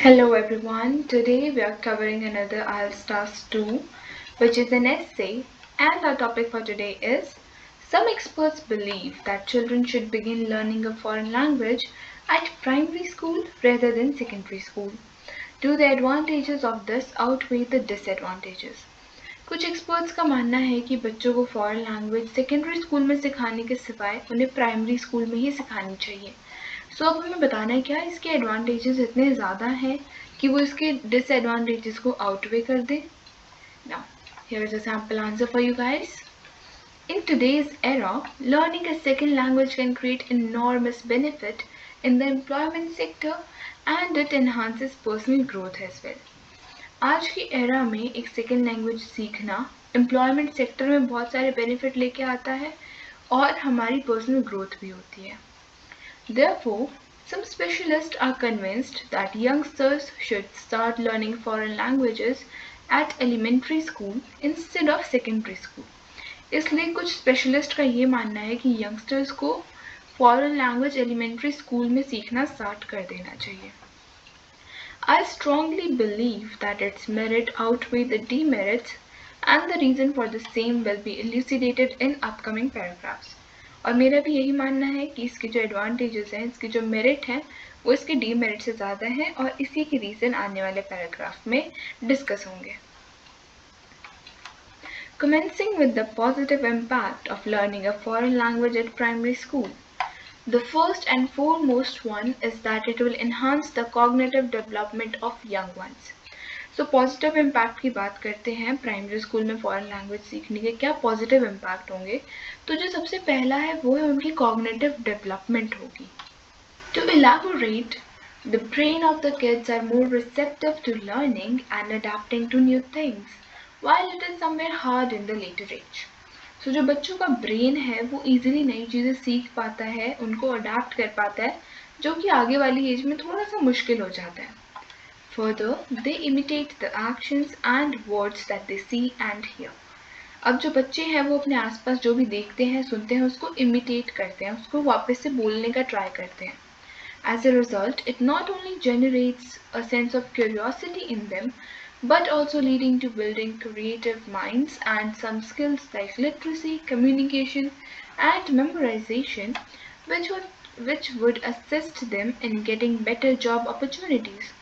Hello everyone, today we are covering another IELTS Task 2, which is an essay, and our topic for today is some experts believe that children should begin learning a foreign language at primary school rather than secondary school. Do the advantages of this outweigh the disadvantages? कुछ experts का मानना है कि बच्चों को foreign language secondary school में सिखाने के सिवाय उन्हें प्राइमरी स्कूल में ही सिखानी चाहिए। अब हमें बताना है क्या इसके एडवांटेजेस इतने ज़्यादा हैं कि वो इसके डिसएडवांटेजेस को आउटवे कर दे। Now, here is a sample answer for you guys. In today's era, learning a second language can create enormous benefit in the employment sector and it enhances personal growth as well. आज की era में एक second language सीखना employment sector में बहुत सारे benefit लेके आता है और हमारी पर्सनल ग्रोथ भी होती है। Therefore, some specialists are convinced that youngsters should start learning foreign languages at elementary school instead of secondary school. इसलिए कुछ स्पेशलिस्ट का ये मानना है कि यंगस्टर्स को फॉरेन लैंग्वेज एलिमेंट्री स्कूल में सीखना स्टार्ट कर देना चाहिए। I strongly believe that its merit outweigh the demerits and the reason for the same will be elucidated in upcoming paragraphs. और मेरा भी यही मानना है कि इसके जो एडवांटेजेस हैं, इसके जो मेरिट हैं, वो इसके डीमेरिट से ज़्यादा हैं और इसी की रीज़न आने वाले पैराग्राफ में डिस्कस होंगे। Commencing with the positive impact of learning a foreign language at primary school. The first and foremost one is that it will enhance the cognitive development of young ones. Positive impact की बात करते हैं primary school में foreign language सीखने के क्या positive impact होंगे, तो जो सबसे पहला है वो है उनकी कॉग्निटिव डेवलपमेंट होगी। To elaborate, the brain of the kids are more receptive to learning and adapting to new things while it is somewhere hard in the later age. जो बच्चों का ब्रेन है वो इजीली नई चीज़ें सीख पाता है, उनको अडैप्ट कर पाता है, जो कि आगे वाली एज में थोड़ा सा मुश्किल हो जाता है। Further, they imitate the actions and words that they see and hear. अब जो बच्चे हैं वो अपने आसपास जो भी देखते हैं सुनते हैं उसको इमिटेट करते हैं, उसको वापस से बोलने का ट्राई करते हैं। As a result, it not only generates a sense of curiosity in them, but also leading to building creative minds and some skills like literacy, communication, and memorization, which would assist them in getting better job opportunities.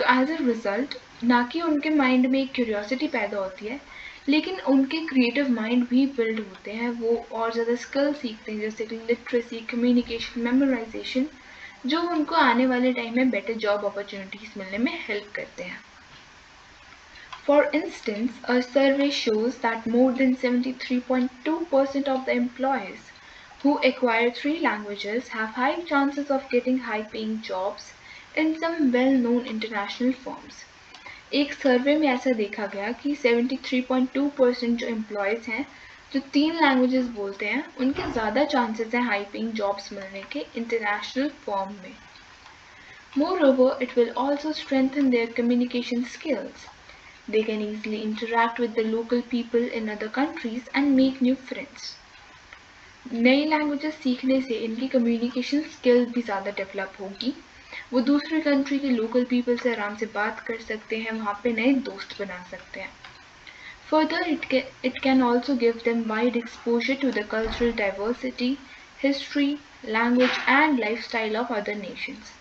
As a result ना कि उनके mind में एक curiosity पैदा होती है, लेकिन उनके क्रिएटिव माइंड भी बिल्ड होते हैं, वो और ज़्यादा स्किल सीखते हैं जैसे कि लिटरेसी, कम्युनिकेशन, मेमोराइजेशन, जो उनको आने वाले टाइम में बेटर जॉब अपॉर्चुनिटीज़ मिलने में हेल्प करते हैं। For instance, a survey shows that more than 73.2% of the employees who acquire 3 languages have high chances of getting high-paying jobs in some well-known international firms. एक सर्वे में ऐसा देखा गया कि 73.2% जो एम्प्लॉयज़ हैं जो 3 लैंग्वेजेस बोलते हैं उनके ज़्यादा चांसेस हैं हाई पेइंग जॉब्स मिलने के इंटरनेशनल फर्म में। Moreover, it will also strengthen their communication skills. They can easily interact with the local people in other countries and make new friends. नई लैंग्वेजेस सीखने से इनकी कम्युनिकेशन स्किल भी ज़्यादा develop होगी, वो दूसरे कंट्री के लोकल पीपल से आराम से बात कर सकते हैं, वहाँ पे नए दोस्त बना सकते हैं। Further, it can also give them wide exposure to the cultural diversity, history, language and lifestyle of other nations.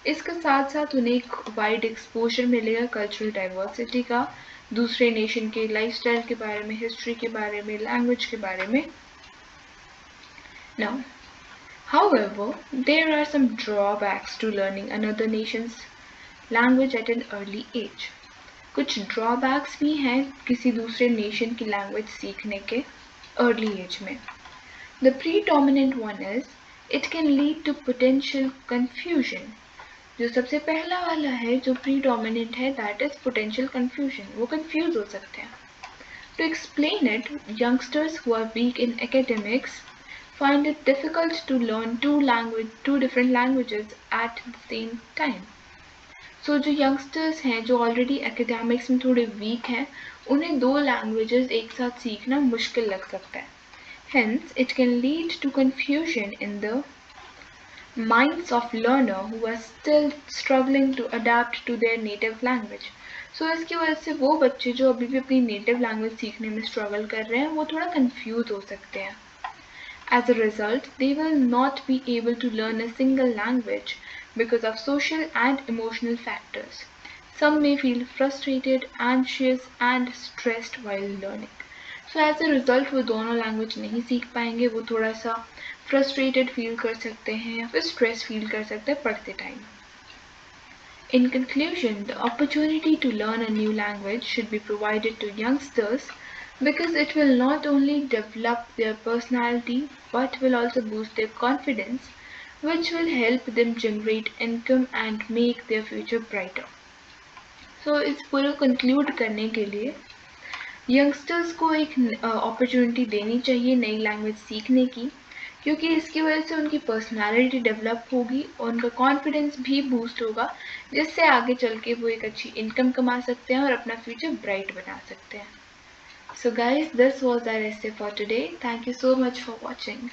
इसके साथ साथ उन्हें एक वाइड एक्सपोजर मिलेगा कल्चरल डाइवर्सिटी का, दूसरे नेशन के लाइफस्टाइल के बारे में, हिस्ट्री के बारे में, लैंग्वेज के बारे में। Now, however, there are some drawbacks to learning another nation's language at an early age. कुछ ड्रॉबैक्स भी हैं किसी दूसरे नेशन की लैंग्वेज सीखने के अर्ली एज में। The predominant one is it can lead to potential confusion. जो सबसे पहला वाला है जो प्रीडोमिनेंट है दैट इज पोटेंशियल कंफ्यूजन, वो कंफ्यूज हो सकते हैं। To explain it, youngsters who are weak in academics find it difficult to learn two different languages at the same time. जो यंगस्टर्स हैं जो ऑलरेडी एकेडमिक्स में थोड़े वीक हैं, उन्हें 2 लैंग्वेजेस एक साथ सीखना मुश्किल लग सकता है। Hence, it can lead to confusion in the minds of learner who are still struggling to adapt to their native language. So इसकी वजह से वो बच्चे जो अभी भी अपनी नेटिव लैंग्वेज सीखने में स्ट्रगल कर रहे हैं वो थोड़ा कंफ्यूज हो सकते हैं. As a result, they will not be able to learn a single language because of social and emotional factors. Some may feel frustrated, anxious, and stressed while learning. So as a result, वो दोनों language नहीं सीख पाएंगे, वो थोड़ा सा frustrated feel कर सकते हैं या फिर स्ट्रेस फील कर सकते हैं पढ़ते time. In conclusion, the opportunity to learn a new language should be provided to youngsters because it will not only develop their personality but will also boost their confidence, which will help them generate income and make their future brighter. So इस पूरे conclude करने के लिए youngsters को एक opportunity देनी चाहिए नई लैंग्वेज सीखने की, क्योंकि इसकी वजह से उनकी पर्सनालिटी डेवलप होगी और उनका कॉन्फिडेंस भी बूस्ट होगा, जिससे आगे चल के वो एक अच्छी इनकम कमा सकते हैं और अपना फ्यूचर ब्राइट बना सकते हैं. So guys, this was our essay for today. Thank you so much for watching.